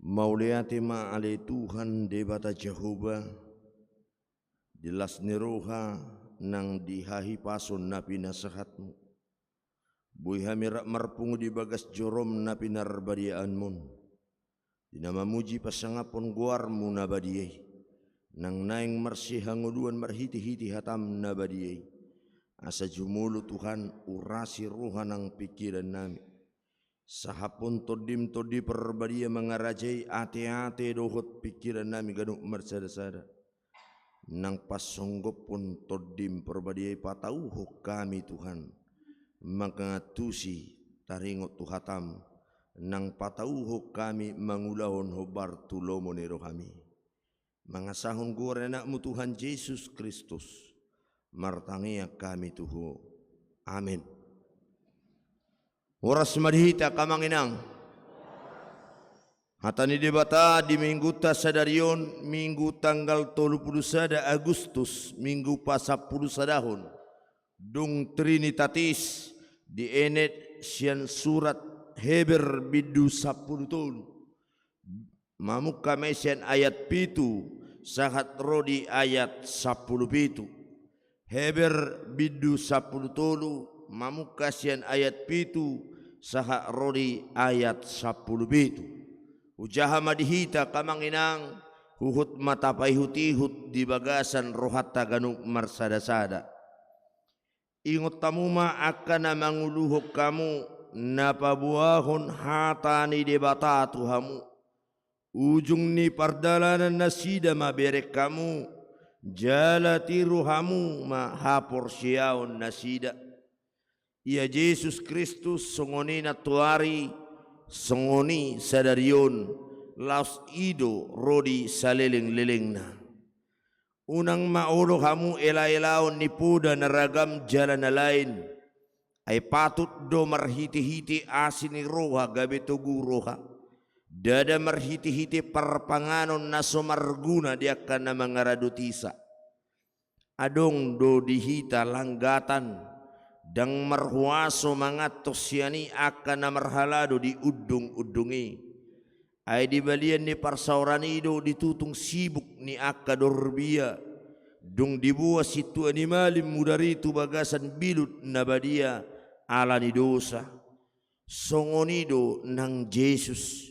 Mauliati ma'alai Tuhan debata Jehovah jelas niroha nang dihahi pason napi nasahatmu. Bui hamirak marpungu di bagas jorom napi narbadiaanmun. Dinama muji pasangapon guarmu nabadiyai. Nang naing marsi hanguduan marhiti-hiti hatam nabadiyai. Asa jumulu Tuhan urasi ruha nang pikiran nami. Sahapun todim perbadia mengarajai ate-ate dohot pikiran nami ganuk marsada-sada. Nang pasonggop pun todim perbadia patauhuk kami Tuhan. Mangatusi taringot tuhatam. Nang patauhuk kami mangulahon hobar tulomo nero kami. Mangasahon gua anakmu Tuhan Yesus Kristus. Martangia kami Tuhan. Amin. Oras madhita kamanginang. Hatani debata di minggu tasadarion minggu tanggal 31 Agustus minggu pasapuluh sadahun. Dung Trinitatis di enet sian surat Heber bidu 10 tolu. Mamuk kami sian ayat pitu sahat rodi ayat 10 pitu. Heber bidu 10 tolu mamuk kasian ayat pitu saha rodi ayat 10 pitu. Ujaha madihita kamanginang huhut matapai hutihut di bagasan rohatta ganuk marsada-sada. Ingot tamuma akan manguluhuk kamu napabuahon hatani debata tuhamu. Ujung ni pardalanan nasida maberek kamu jalati ruhamu mahapor siaon nasida. Ia Yesus Kristus songoni natuari songoni sadarion laus ido rodi saleleng-lelengna. Unang maulo kamu ela-elaon nipuda naragam jalan lain. Ay patut do marhiti-hiti asini roha gabetogu roha. Dada marhiti-hiti parpanganon naso marguna diakan na mangaradutisa. Adong do dihita langgatan. Dang marhuaso mangatos siani akan na marhalado di udung-udungi. Ay di balian ni parsauranido ditutung sibuk ni akadorbia. Dung dibuah situ animalim mudaritu bagasan bilut nabadia ala ni dosa. Songonido nang Yesus.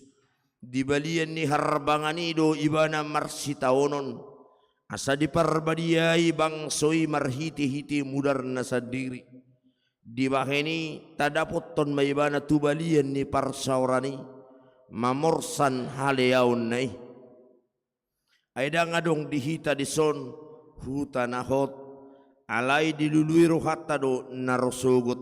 Di balian ni harbanganido ibana marsitaonon. Asa di parbadiai bangsoi marhiti-hiti mudar na sadiri. Di baheni tadapoton maibana tubalian ni parsaurani mamorsan haleaun nai. Aida ngadong dihita di son hutanahot alai dilului rohatta do narosogot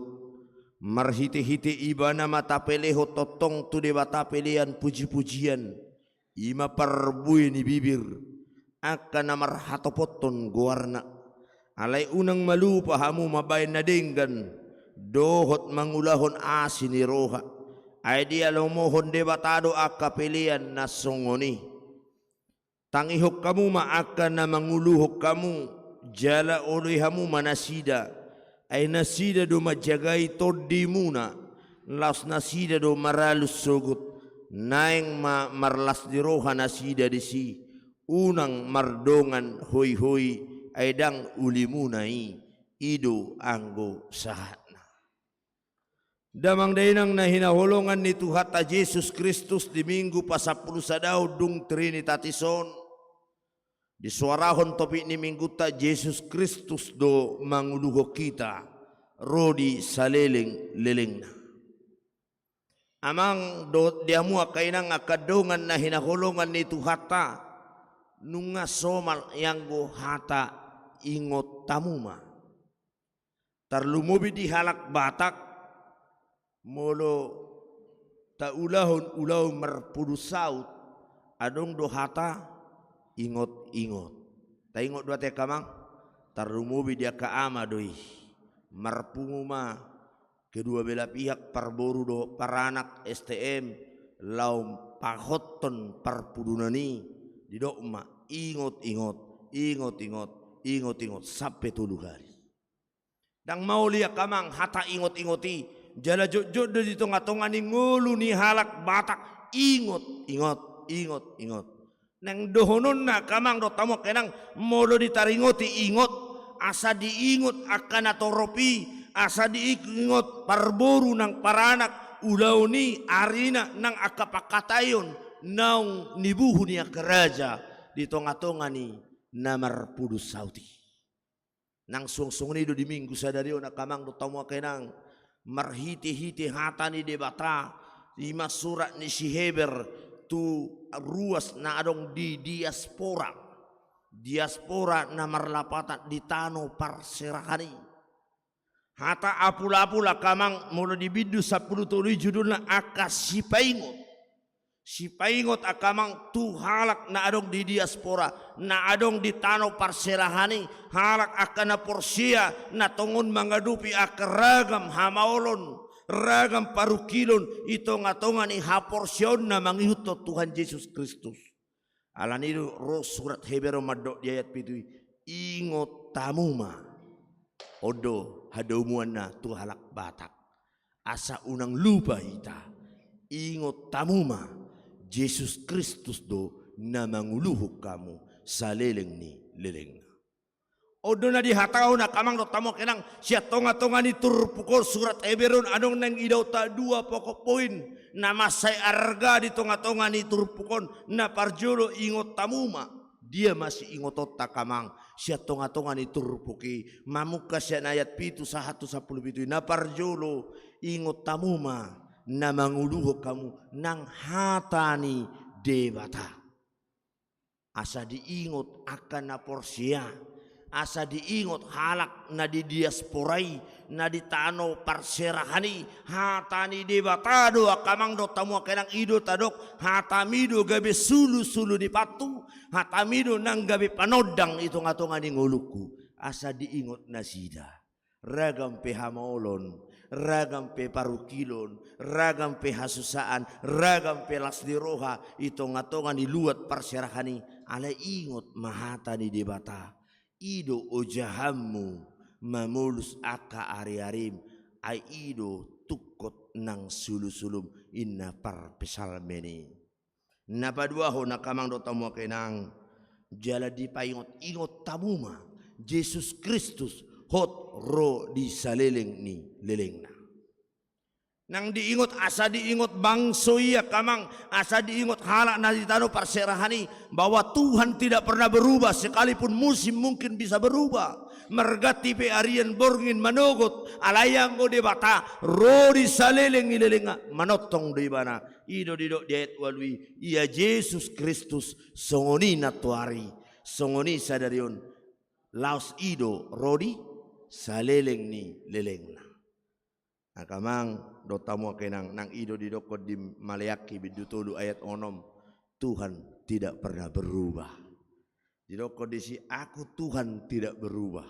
marhiti-hiti ibana mata peleho totong tu de bata pelean puji-pujian ima parbui ni bibir akan namarhatopoton guarna alai unang malupa hamu mabayan na denggan dohot mangulahon asini roha. Ay dia lomohon debatado akapilian na songoni. Tangihok kamu maakan na manguluhok kamu. Jala oleh hamu manasida. Ay nasida do majagay todi muna. Las nasida do maralus sogut. Naing marlas di roha nasida di si. Unang mardongan hoy-hoy. Ay dang ulimunai. Ido anggo sahat. Damang dainang na hinaholongan ni Tuhan ta Yesus Kristus di minggu pasapuluh sadaw dung Trinitatisom. Di suarahon topik ni minggu ta Yesus Kristus do manguluho kita rodi saleleng-leleng na. Amang do diamu akainang akadongan na hinaholongan ni Tuhan ta nunga somal yang go hata ingot tamuma. Tarlumubi di halak batak molo taulahon ulau merpudu saut adong do hata ingot-ingot. Ta ingot dua te kamang tarumubi dia ka ama doi marpunguma kedua belah pihak parboru do paranak STM laum pahoton parpudunani di dokma ingot-ingot sampai 3 hari. Dang mau lihat kamang hata ingot-ingoti jala jod-jod di tengah-tengah ni ngulu ni halak batak ingot ingot. Neng dohonon na kamang do tamo kenang molo ditaringoti ingot, asa diingot akan atoropi, asa diingot parboru nang paranak ulaw ni arina nang akapakatayon naung nibuhu niya keraja di tonga-tonga ni namar pudus sauti. Nang sung ni do di minggu sadari na kamang do tamo kenang marhiti-hiti hata ni debata lima surat ni si Heber tu ruas na adong di diaspora na marlapatan di tano parserahani hata apula-apula kamang mula di bidu 10 tuli judulna akas sipaingot akamang tu halak na adong di diaspora na adong di tano parserahani halak akana porsia na tongon mangadupi akaragam hamaolon ragam parukilon ito nga ni haporsyon na mangihuto Tuhan Yesus Kristus. Alan itu roh surat Hebero madok di ayat 7 ingot tamuma odo hadumuan na tuhalak batak asa unang lupa ita ingot tamuma Yesus Kristus do na manguluhuk kamu sa leleng ni leleng. Odo na dihatao na kamang do tamo kenang siya tonga-tonga ni turpukol surat Eberon anong nang idaw ta 2 pokok poin na masay arga di tonga-tonga ni turpukon na parjolo ingot tamuma dia masih ingotot ta kamang siya tonga-tonga ni turpuki mamuka siya na ayat 7 sa 1:10 na parjolo ingot tamuma na manguluho kamu nang hatani debata asa diingot akan na porsia asa diingot halak na di diasporai na di tano parserahani hatani debatado akamang do tamu kenang ido tadok hatamido gabe sulu di patu hatamido nang gabe panodang itu ngatonga ni nguluku asa diingot na sida ragam pe hamaolon ragam pe parukilon ragam pe hasusaan ragam pe lasdiroha itu ngatonga ni luat parserahani ala ingot mahata ni debata ido ojahammu mamulus aka ari-arim ai ido tukot nang sulu-sulum inna par pesalmeni napadua ho nakamang do tamu kenang jala di paingot tamuma Yesus Kristus hot ro di saleleng ni lelengna nang diingot asa diingot bangsoia kamang asa diingot halak na ditano parserahani bahwa Tuhan tidak pernah berubah sekalipun musim mungkin bisa berubah mergati pe arian borngin manogot alayang go debata rodi saleleng ilelenga manotong di bana ido didok diet walui ia Yesus Kristus songoni natuari songoni sadarion laos ido rodi saleleng ni lelengna akamang do tamu kenang nang ido didokod di Maleaki bidutulu ayat 6 Tuhan tidak pernah berubah didokod di si aku Tuhan tidak berubah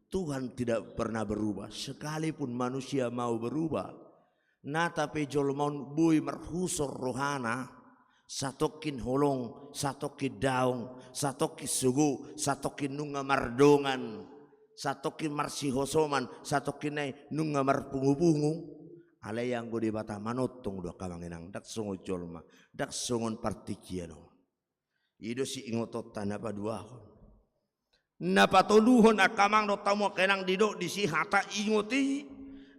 Tuhan tidak pernah berubah sekalipun manusia mau berubah na tapi jolmon bui merhusor rohana satokin holong satokin daung satokin sugu satokin nunga mardongan satokin marsihosoman satokin ay nunga marpungu-pungu alayang go di bata manotong do kamanginang dak songo jolma dak songon partikiano ido si ingotot tanapa duahon napatuluhon akamang do tamo kenang didok di si hata ingoti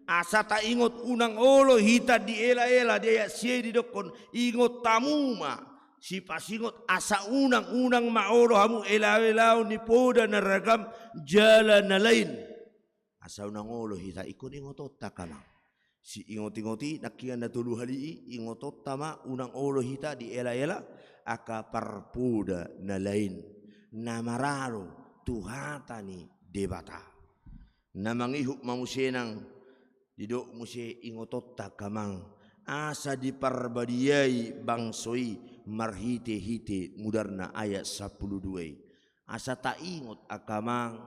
asa ta ingot unang olo hita di ela-ela dia sie didokon ingot tamuma si pasingot asa unang maolo hamu ela-ela ni poda na ragam jalan na lain asa unang olo hita ikon ingotot takamang si ingoti-ingoti nakian na tulu halii ingotot tama unang olo hita di ela-ela aka parpuda na lain na mararo tuhatani debata na mangihuk mamusenang didok musi ingotot takamang asa diparbadiai bangsoi marhite-hite mudarna ayat 12 asa ta ingot akamang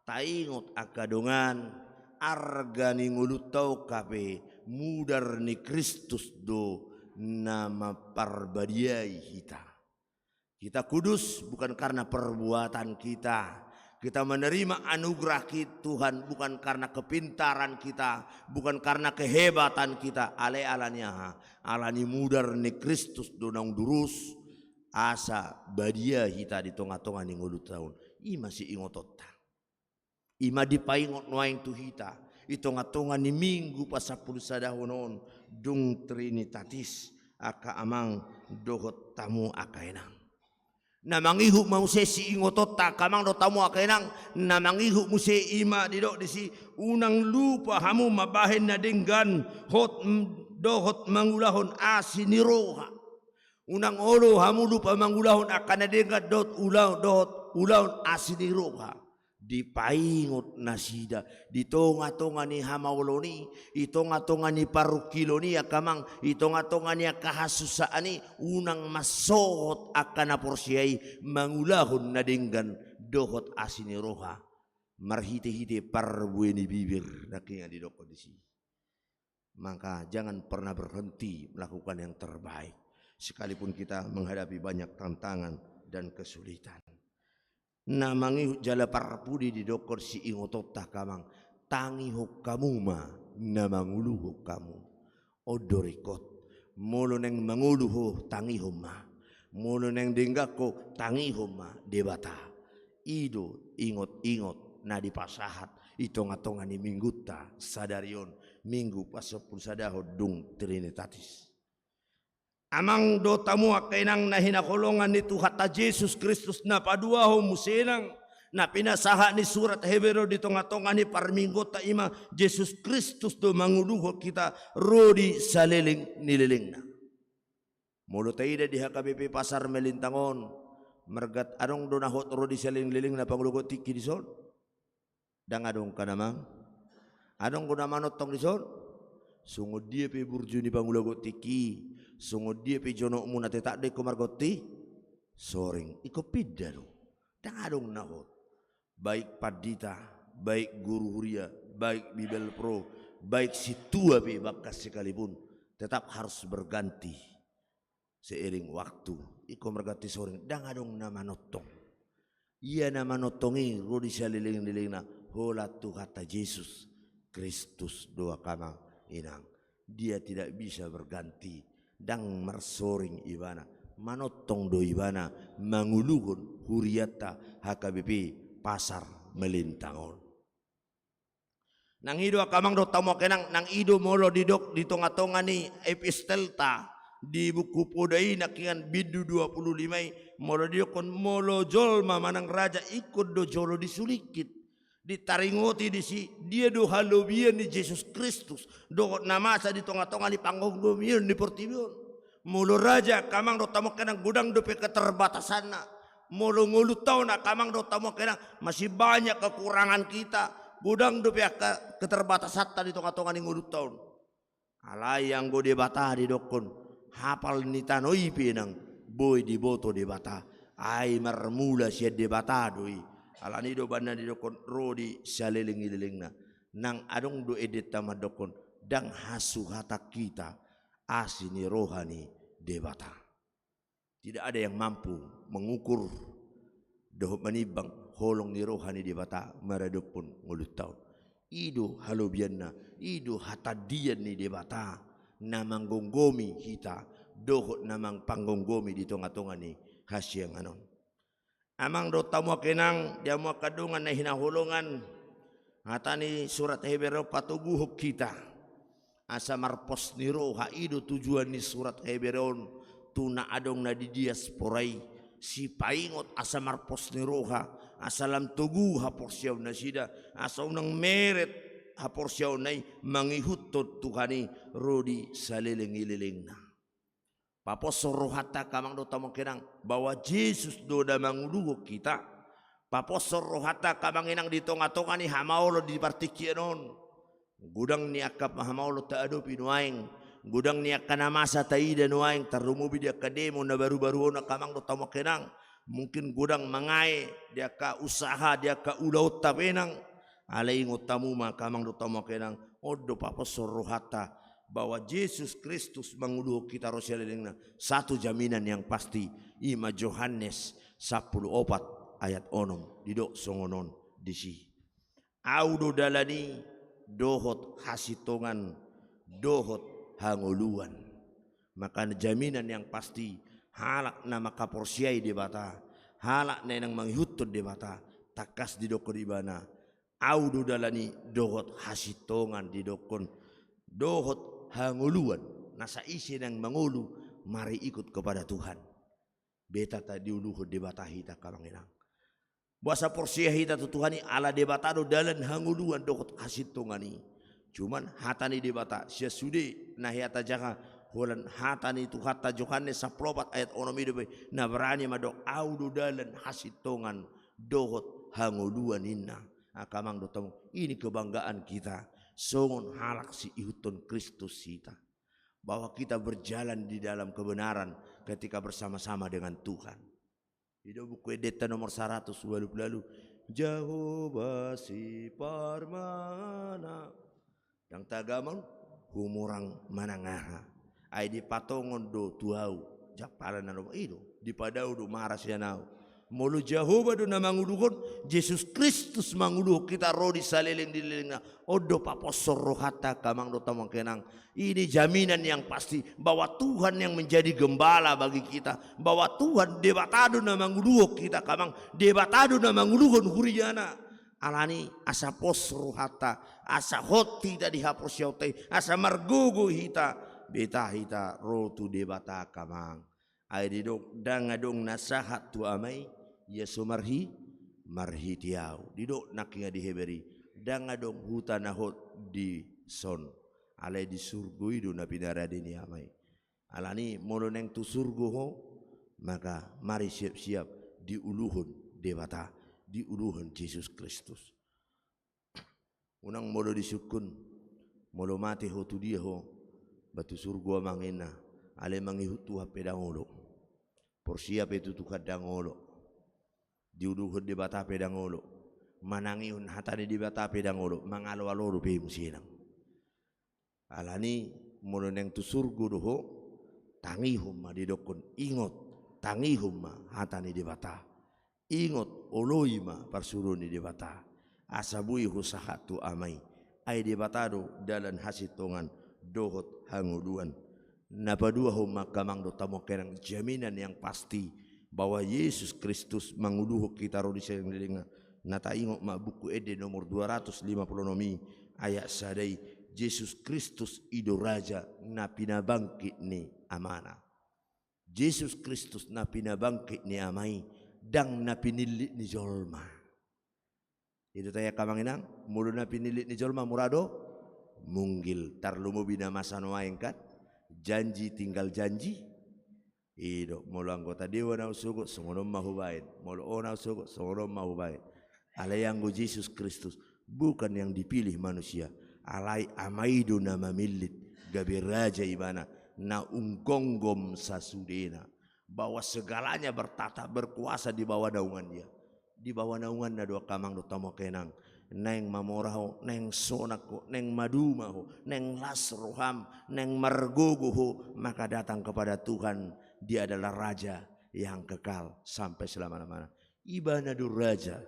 ta ingot akadongan arga ni ngulutau kape mudar ni Kristus do nama parbadiai kita kudus bukan karena perbuatan kita menerima anugerah Tuhan bukan karena kepintaran kita bukan karena kehebatan kita ale-alanya alani mudar ni Kristus do nang durus asa badia hita di tonga-tonga ni ngulu tahun ima si ingotota ima dipaingot nuaing tu hita itonga-tonga ni minggu pa 10 sadahonon dung trinitatis aka amang dohot tamu akaenang na mangihu mau sesi ingotota kamang do tamu akaenang na mangihu muse ima didok disi unang lupa hamu mabahen na denggan hot dohot mangulahon asiniroha unang olo hamu lupa mangulahon akan denggan dot ulau dot ulaun asiniroha dipaingot nasida di tonga-tonga ni hamauloni itonga-tonga ni parukiloni akamang itonga-tonga ni kahasusaani unang masohot akan aporsiai mangulahon na denggan dohot asiniroha marhite-hite parbueni bibir nakinga di doko di sini. Maka jangan pernah berhenti melakukan yang terbaik sekalipun kita menghadapi banyak tantangan dan kesulitan. Namangi jala parpudi di dokor si ingotota kamang tangi kamu ma namanguluh kamu odorikot molo neng manguluh tangi homa molo neng denggako tangi homa debata ido ingot na dipasahat itonga-tonga ni mingguta sadarion minggu pasopul sadaho dung trinitatis amang do tamu akainang na hinakolongan ni Tuhata Yesus Kristus na paduaho musenang na pinasaha ni surat Hebreo di tonga-tonga ni parminggota ima Yesus Kristus do manguluho kita rodi saliling nililing na mulu taida di HKBP Pasar Melintangon mergat adong do nahot rodi saliling liling na pangulugo tiki di son dang adong kanamang adong guna manotong di son sungod dia pe burjuni pangulugo tiki sungod dia pe jono muna tak de komargoti soring iko pidaro dang adong nahot baik padita baik guru huria baik Bibel Pro baik si tua pe bakas sekalipun tetap harus berganti seiring waktu iko margati soring dang adong nama notong iya nama notongi rodi saliling-liling na hola Tuhata Yesus Kristus doa kamang inang dia tidak bisa berganti dang marsoring ibana manotong do ibana manguluhun huriata HKBP Pasar Melintangon nang ido akamang do tamo kenang nang ido molo didok di tonga-tonga ni epistelta di buku podai nakian bidu 25 molo diokon molo jolma manang raja ikut do jolo disulikit ditaringoti di si dia do halobian ni Yesus Kristus do namasa di tonga-tonga ni panggomion di portibion mulu raja kamang do tamo kenang gudang do pe keterbatasan na mulu ngulu tahun na kamang do tamo kenang masih banyak kekurangan kita gudang do pe keterbatasan tadi tonga-tonga ni ngulu tahun alai yang go debata di dokon hafal ni tanoi pinang boy di boto debata ai marmula sia debata doi alani do bana di dokon rodi saliling-lilingna nang adong do edit tama dokon dang hasu hata kita asini rohani debata tidak ada yang mampu mengukur doh manibang holong ni rohani debata maradopun ngulut taun ido halobianna ido hatadian ni debata namang gonggomi hita doh namang panggonggomi di tonga-tonga ni hasyang anon amang do tamu kenang dia mau kadungan na hinahulungan hatani surat Hebreo patuguhuk kita asa marpos ni roha ido tujuan ni surat Hebreo tuna adong na di diasporai si paingot asa marpos ni roha asalam tugu haporsyaw na sida asa unang meret haporsyaw na mangihutot tuhani rodi saliling-ililing na papos rohata kamang do tamo kenang bahwa Yesus do da manguluh kita papos rohata kamang inang di tonga-tonga ni hamaulo di partikianon gudang ni akap hamaulo ta ado pinuaing gudang ni akana masa taida nuaing tarumubi dia kademo na baru-baru na kamang do tamo kenang mungkin gudang mangai dia ka usaha dia ka ulau tabenang alai ngotamu ma kamang do tamo kenang odo papos rohata bahwa Yesus Kristus manguluh kita rosyalilingna satu jaminan yang pasti ima Yohanes 14 ayat 6 didok songonon disi audo dalani dohot hasitongan dohot hanguluan maka jaminan yang pasti halak na makaporsiay di bata, halak na nang manghutod di bata, takas di dokon ibana, audo dalani dohot hasitongan di dokon, dohot hanguluan, nasa isi ng mangulu, mari ikut kepada Tuhan. Beta tadi uluhod di bata hita kamanginang. Buasa porsia hita tu Tuhani ala debatado dalan hanguluan dohot hasitongani. Cuman hatani debata sia sudi nah hata jaka holan hatani tu hatta Yohanes 14 ayat 6 na berani madok audu dalan hasitongan dohot hanguluan inna akamang dotamu. Ini kebanggaan kita songon halak si ihuton Kristus kita, bahwa kita berjalan di dalam kebenaran ketika bersama-sama dengan Tuhan. Di buku edita nomor 100 lalu Jehovah si parmana yang tagamang humurang manangaha ay di patongon do tuau jakpalan na itu di padau do maras yanau mulu Jehovah do na manguluhon Yesus Kristus manguluh kita roh di saleleng di lelengna odo paposor rohata kamang do tamang kenang. Ini jaminan yang pasti bahwa Tuhan yang menjadi gembala bagi kita, bahwa Tuhan debatado na manguluh kita kamang debatado na manguluhon huriana alani asa posro hata asa hoti tadi hapos yaute asa margugu hita beta hita rotu debata kamang ay didok dangadong nasahat tu amai yesu marhi tiau didok nakinga di heberi dangadong hutan hot di son alai di surgo itu na pinaradi ni amai alani molo neng tu surgo ho maka mari siap-siap diuluhun debata diuluhun Yesus Kristus. Unang molo disukun molo mati ho tu dia ho batu surgo mangena ale mangihutu hape dangolo porsiap itu tu kadangolo diuluhun debata pedangolo manangihun hatani debata pedangolo mangalo-alo pe musinang alani molo neng tu surgo doho tangihum ma didokon ingot tangihum ma hatani debata ingot oloima parsuruni debata asabui husahatu amai ay debatado dalan hasitongan dohot hanguluan napadua huma kamang do tamo kerang jaminan yang pasti bahwa Yesus Kristus manguluh kita ro di selenga nata ingot ma buku ede nomor 250 nomi ayat sadai Yesus Kristus ido raja na pinabangkit ni amana. Yesus Kristus na pinabangkit ni amai dang na pinilit ni jolma. Itu taya kamanginang mulu na pinilit ni jolma murado munggil tarlumo binamasa noaengkat janji tinggal janji. Ido mulu anggota dewa na usugo songonom mahubain mulu ona usugo songonom mahubain. Alayanggo Yesus Kristus bukan yang dipilih manusia. Alai amaido na mamilit gabi raja ibana na unggonggom sasudena bahwa segalanya bertata berkuasa di bawah naungan dia, di bawah naungan na dua kamang do tamo kenang neng mamoraho neng sonako neng madumaho neng lasroham neng margogoho maka datang kepada Tuhan. Dia adalah raja yang kekal sampai selama-lamanya. Ibana do raja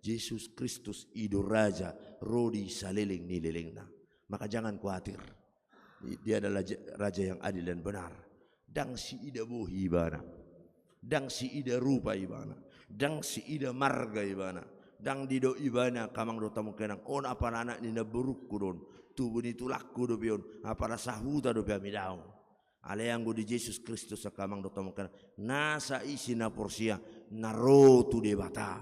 Yesus Kristus ido raja rodi saliling nililingna. Maka jangan khawatir. Dia adalah raja yang adil dan benar. Dang si ida bohi ibana. Dang si ida rupa ibana. Dang si ida marga ibana. Dang dido ibana kamang do tamu kenang on apa anak ni na buruk kudon. Tubuh ni tulak kudo bion apa sahuta do piamidao. Alayanggo di Yesus Kristus kamang do tamu kenang nasa isi na porsia narotu debata.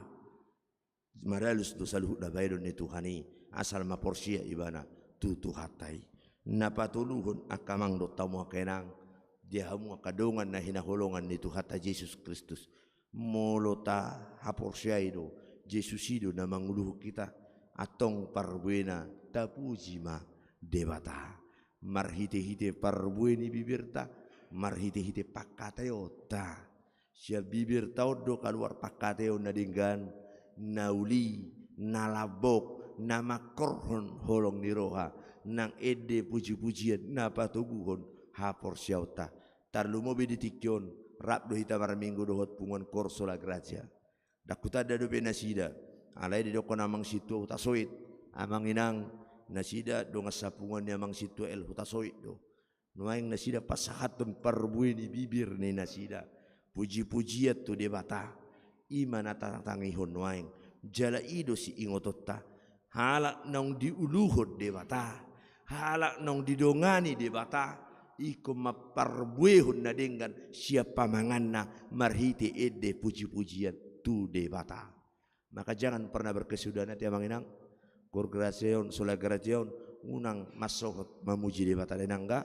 Maralus do saluh da baydon ni Tuhani asal ma porsia ibana tutu hatai napatuluhun akamang do tamu kenang dia hamu kadongan na hinaholongan ni Tuhata Yesus Kristus molota haporsia ido Yesus ido na manguluh kita atong parbuena tapujima debata marhite-hite parbueni bibirta marhite-hite pakatayota sia bibir tau do kaluar pakateo nadinggan nauli nalabok nama korhon holong niroha nang ede puji-pujian napa tuguhon hapor syauta tarlumo beditikyon rap do hita minggu dohot pungon korso la gracia dakuta do benasida alai di doko namang situ utasoit amang inang nasida do ngasapungan ni amang situ el utasoit do nuaing nasida pasahatun parbueni bibir ni nasida puji-pujiat tu debata imana tatangihon waing jala ido si ingotota halak nong diuluhod debata halak nong didongani debata iko maparbuehon na dengan siapa manganna marhiti ede puji-pujian tu debata. Maka jangan pernah berkesudahan hati amanginang korgrasion solagrasion unang masohot memuji debata denangga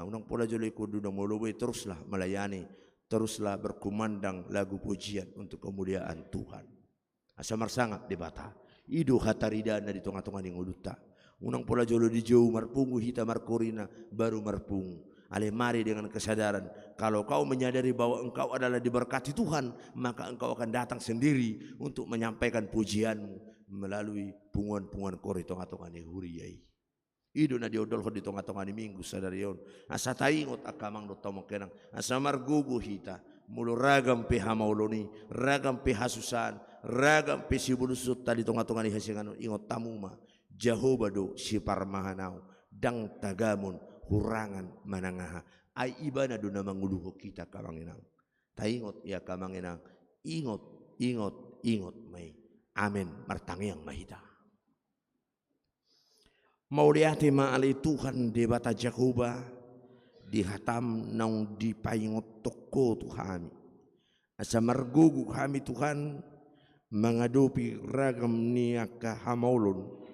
unang pola jolo ikudu dong molobe teruslah melayani, teruslah berkumandang lagu pujian untuk kemuliaan Tuhan. Asa marsangat debata ido hataridana di tengah-tengah ning uduta unang pola jolo di jauh marpungu hita markorina baru marpungu ale mari dengan kesadaran kalau kau menyadari bahwa engkau adalah diberkati Tuhan maka engkau akan datang sendiri untuk menyampaikan pujianmu melalui punguan-punguan kori tengah-tengah ni huriyai ido na diodol di tengah-tengah ni minggu sadarion asa taingot akamang do tomo kenang asa margugu hita mulu ragam peha mauloni ragam peha susan ragam pesi bulusut tadi tengah-tengah ni hasingan ingot tamuma Jehovah do si parmahanau dang tagamun hurangan manangaha ai ibana do namanguluho kita kamanginang taingot ya kamanginang ingot mai amin martangiang mahita mauliati maali Tuhan debata Jehovah dihatam nang dipaingot toko Tuhami asa margugu kami Tuhan mengadopi ragam niaka hamaulun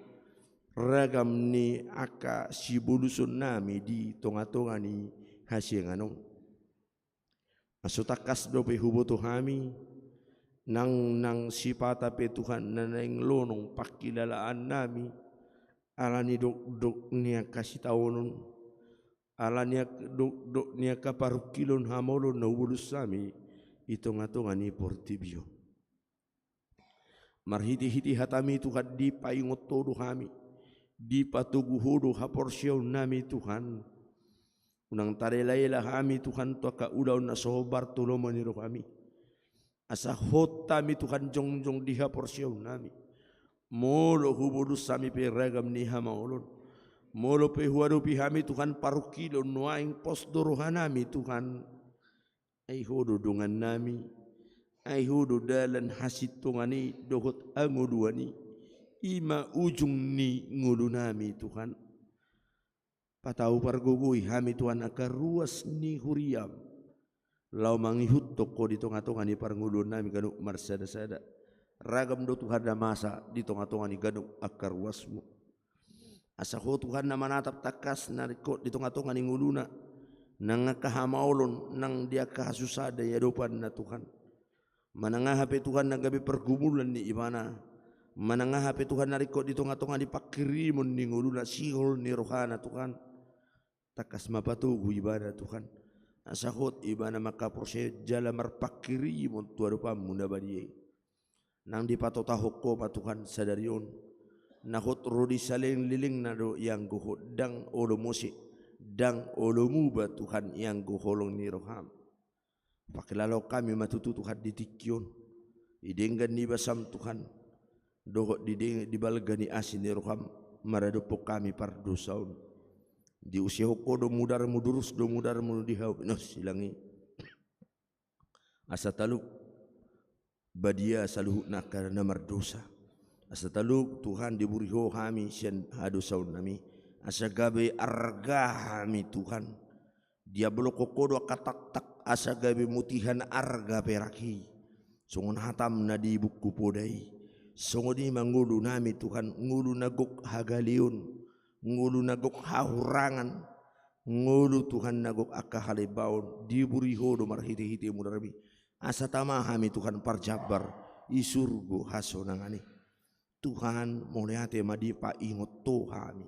ragam ni aka sibulusun nami di tonga-tonga ni hasinganong masutakas dope hubo Tuhami nang sipata pe Tuhan nanang lonong pakilalaan nami alani dok niya kasitawonon alani dok niya kaparukilon hamolon na ubulus sami itonga-tonga ni portibio marhiti-hiti hatami Tuhan di paingot todo kami di patuguhodo haporsyaw nami Tuhan unang tarelayla kami Tuhan to kaulaw na sobar tulungan niro kami asa hotami Tuhan jongjong di haporsyaw nami molo hubulus sami pe ragam ni hamaulon molo pe huarupi kami Tuhan parukilon nuaing posdorohanami Tuhan ay hodo dungan nami ay hodo dalan hasitongani dohot anguduani ima ujung ni ngulu nami Tuhan patau pargugui kami Tuhan akar ruas ni huriam lau mangihut toko di tengah-tengah ni parngulu nami ganuk marsada-sada ragam do Tuhan na masa di tengah-tengah ni ganuk akar ruasmu asa ho Tuhan na manatap takas na di tengah-tengah ni nguluna nang kahamaulon nang dia kahasusada ya dopan na Tuhan manangah hape Tuhan na gabi pergumulan ni imana manangah hape Tuhan nariko di tengah-tengah di pakirimun ni nguluna sihol ni rohana Tuhan takas mapatugu ibadah Tuhan asahot ibana maka proses jala marpakirimun tuarupa munda badie nang dipatota hoko pa Tuhan sadarion nahot rodi saling liling nado yang gohot dang olo musik dang olo muba Tuhan yang goholong ni roham pakilalo kami matutu Tuhan ditikyon idenggan ni basam Tuhan dohot dibalgani asin ni roham maradupok kami pardosaun di usia hoko do mudar mudurus do mudar mudihau nos silangi asa taluk badia saluhut nak karena mardosa asa taluk Tuhan diburiho kami sian hadosaun nami asa gabe arga kami Tuhan dia belok kokodo katak-tak asa gabe mutihan arga peraki songon hatam na di buku podai songodi mangulu nami Tuhan ngulu nagok hagaliun ngulu nagok hahurangan ngulu Tuhan nagok akahalibaun diburiho do marhiti-hiti mudarbi asa tamahami Tuhan parjabar isurgo hasonangani Tuhan moliate madipa ingot Tuhami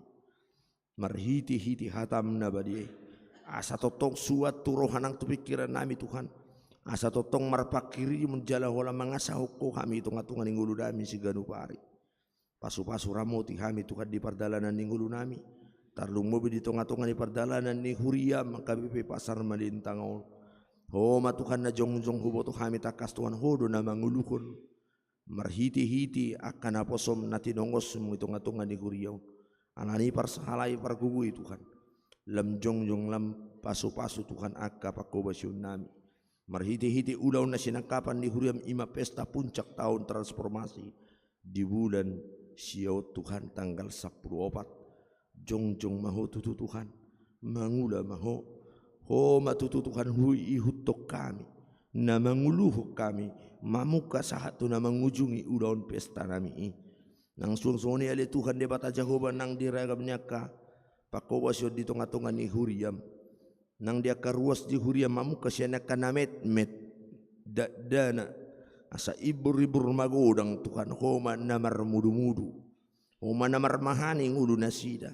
marhiti-hiti hatam nabadi asa totong suatu rohanang tu pikiran nami Tuhan asa totong marpakiri menjala hola mangasa hoko kami tunga-tunga ninggulu dami siganu pari pasu-pasu ramoti kami Tuhan di pardalanan ninggulu nami tarlung mobil di tengah-tengah di pardalanan ni huriam kabipe pasar malintangol homa Tuhan na jongjong huboto kami takas Tuhan hodo na mangulukon marhiti-hiti akan aposom na tinongos mo tengah-tengah ni huriam anani parsahalai pargugui Tuhan lam jongjong lam pasu-pasu Tuhan akka pakobasyon nami Marhiti-hiti ulau na sinangkapan ni huriam ima pesta puncak tahun transformasi di bulan Siau Tuhan tanggal 14. Jongjong maho tutu Tuhan, mangula maho, ho matutu Tuhan hui ihutok kami, na manguluh kami, mamuka sahatu na mangujungi ulaun pesta nami. Nang suang-suang ni ali Tuhan dia bata Jehovah nang diragamnya ka, pakawasyo di tonga-tonga ni huriam. Nang dia karuas di huriam mamuka siya nakanamet met dana asa ibur-ibur magodang Tuhan homa namar mudu-mudu homa namar mahani ngulu nasida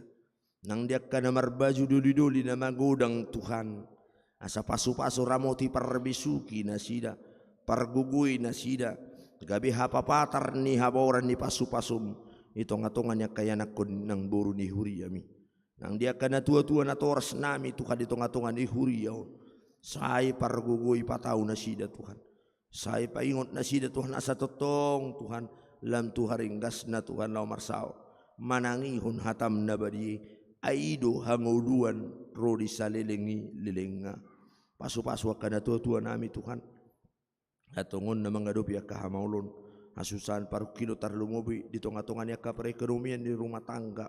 nang dia kanamar baju duli-duli na magodang Tuhan asa pasu-pasu ramoti parbisuki nasida pargugui nasida gabi hapapatar ni haboran ni pasu-pasum itonga-tongannya kaya nakon nang buru ni huriami nang dia kana tua-tua na toras nami Tuhan itonga-tongan ni huriaw sai pargugui patau nasida Tuhan sai paingot nasida Tuhan asa totong Tuhan lam tuharing gas na Tuhan lau marsao manangihun hatam na badi aido hanguluan rodi salilingi lilinga pasu-pasu kana tua-tua nami Tuhan atongon na mangadopi akahamaulon asusan paru kilo tarlumubi di tonga-tongan ka perekonomian di rumah tangga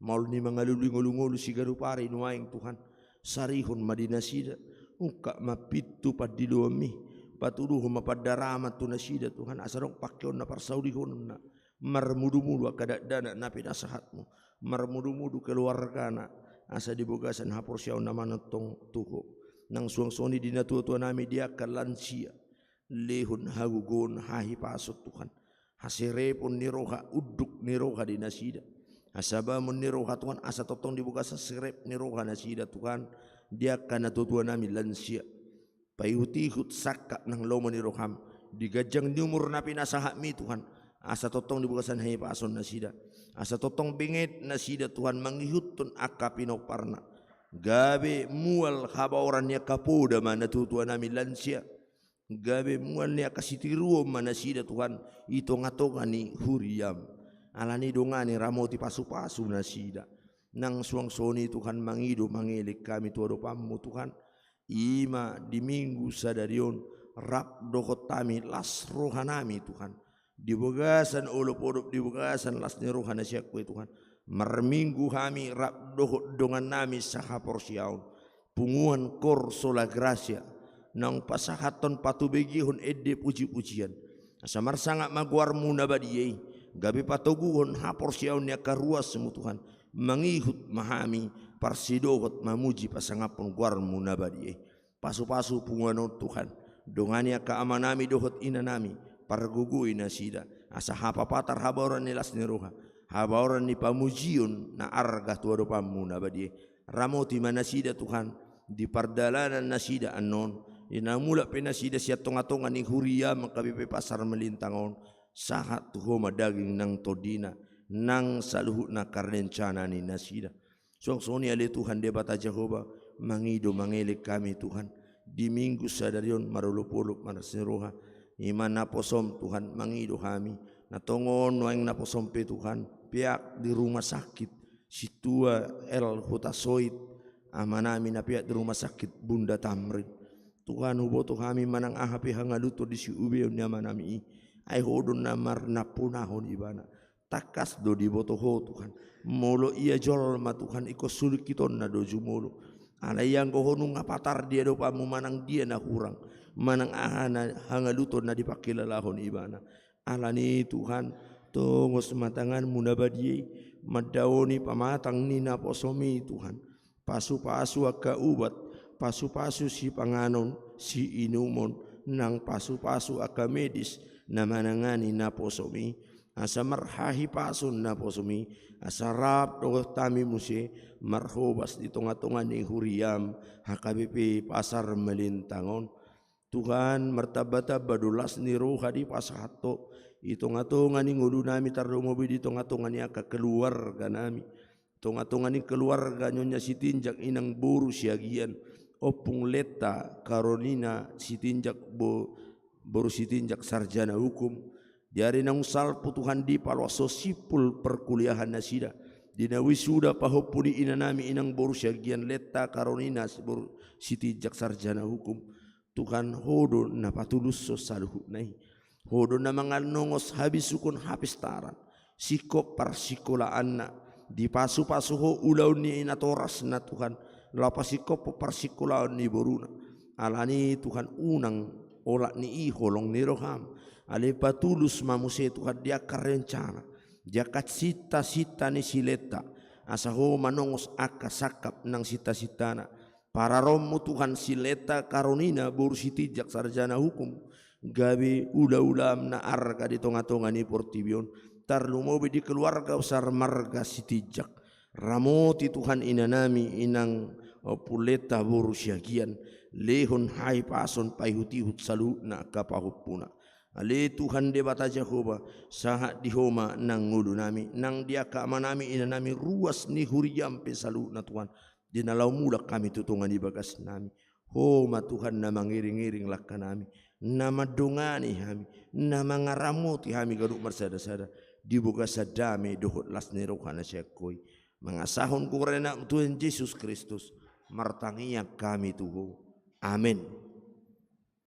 maul ni mangalulu-ngulu sigaru pare nuaing Tuhan sarihun madinasida uka mapitu padiluami patuduh mapadarama tu nasida Tuhan asarong pakyon na parsaudihun na marmudu-mudu akadadana napi nasahatmu marmudu-mudu keluargana asa dibogasan hapor siyaw naman tong tuho nang suang-suang di tua-tua nami dia kalansia lehun hagugon hahi pasut Tuhan hasirepun niroha uduk niroha di nasida asabamun niroha Tuhan asa totong dibuka sasirep niroha nasida Tuhan dia kana tua-tua nami lansia payutihut sakak nang loma niroham digajang di umur napi nasahami Tuhan asa totong dibukasan hai pason nasida asa totong bingit nasida Tuhan mangihutun akapino parna gabe mual habauran niya kapoda mana tua-tua nami lansia gabe mual niya kasitiruo manasida Tuhan ito ngatonga ni huriam alani dongani ramoti pasu-pasu nasida nang suang-soni Tuhan mangido mangilik kami tuado pamu Tuhan ima di minggu sadarion rap dohot tami las rohanami Tuhan dibogasan ulup-ulup dibogasan las ni rohana siakwe Tuhan marminggu kami rap dohot dongan nami sahapor siaun punguan kor sola gracia nang pasahaton patubegihon edde puji-pujian asamar sangat maguar munabadiyei gabi patoguhon hapor siaun ya karuas semu Tuhan mangihut mahami parsidohot mamuji pasangapon guar munabadiyei pasu-pasu punguan Tuhan dongania kaamanami dohot inanami pargugui nasida asa hapapatar habaran nilas niroha habaran ni pamujion na arga tuado pamunabadiyei ramoti manasida Tuhan di pardalanan nasida anon inamula penasida siya tonga-tonga ni huria makabipe pasar melintangon sahat tuhoma daging nang todina nang saluhut na karencana ni nasida songsoni ali Tuhan dia bata Jehovah mangido mangelik kami Tuhan di minggu sadarion marulupulup marasiroha iman naposom Tuhan mangido kami natongon waing naposom pe Tuhan pihak di rumah sakit situa El Hutasoit amanami na pihak di rumah sakit Bunda Tamrin Tuhan huboto kami manang ahapi hangaluto di si ubeon nyamanami ay hodon namar napunahon ibana takas do di botoho Tuhan molo iya jol ma Tuhan iko sulit kiton na do jumolo ana yang kohonu ngapatar dia do pamu manang dia na kurang manang ahana hangaluto na dipakilalahon ibana alani Tuhan tongos matangan munabadi madawoni pamatang nina posomi Tuhan pasu-pasu aka ubat pasu-pasu si panganon si inumon nang pasu-pasu aka medis na manangani na posomi asa marhahi pasun na posomi asa rap do tami musi marhobas di tonga-tonga ni huriam HKBP pasar melintangon Tuhan martabata badulas ni roha di pasahato itonga-tonga ni ngudu nami tardomobi di tonga-tonga ni aka keluarga nami tonga-tonga ni keluarga nyonya sitinjak inang buru siagian opung leta Carolina sitinjak boru sitinjak sarjana hukum Jari nang salpu Tuhan di palwaso sipul perkuliahan nasida dina wisuda pahopuni inanami inang boru syagian leta Carolina boru sitijak sarjana hukum Tuhan hodo na patulus so saluhu nai hodo na mga nongos habis sukun habis taran sikop parsikolaan na di pasu ho ulaw ni inatoras na Tuhan lapas sikop parsikolaan ni boruna alani Tuhan unang olak ni iholong ni roham ale patulus mamuse Tuhan dia karencana dia kat sita-sita ni sileta asaho manongos akasakap nang sita-sitana para romu Tuhan sileta karonina borsiti jak sarjana hukum gawe ula-ulam na arka di tonga-tonga ni portibion tarlumobe di keluarga usar marga sitijak ramoti Tuhan inanami inang puleta borusyagian lehon hai pason paihutihut salu na kapahupuna ale Tuhan debata Jehovah sahat dihoma nang ngulu nami nang dia ka manami inanami ruas ni huriam pesalu na Tuhan dinalau mulak kami tutungan di bagas nami homa Tuhan na mangiring-iring lakka nami na madungani kami na mangaramuti kami gaduk marsada-sada di bagas sadame dohot las ni rohana syakoi mangasahon kurena Tuhan Yesus Kristus martangiyak kami tuho amin.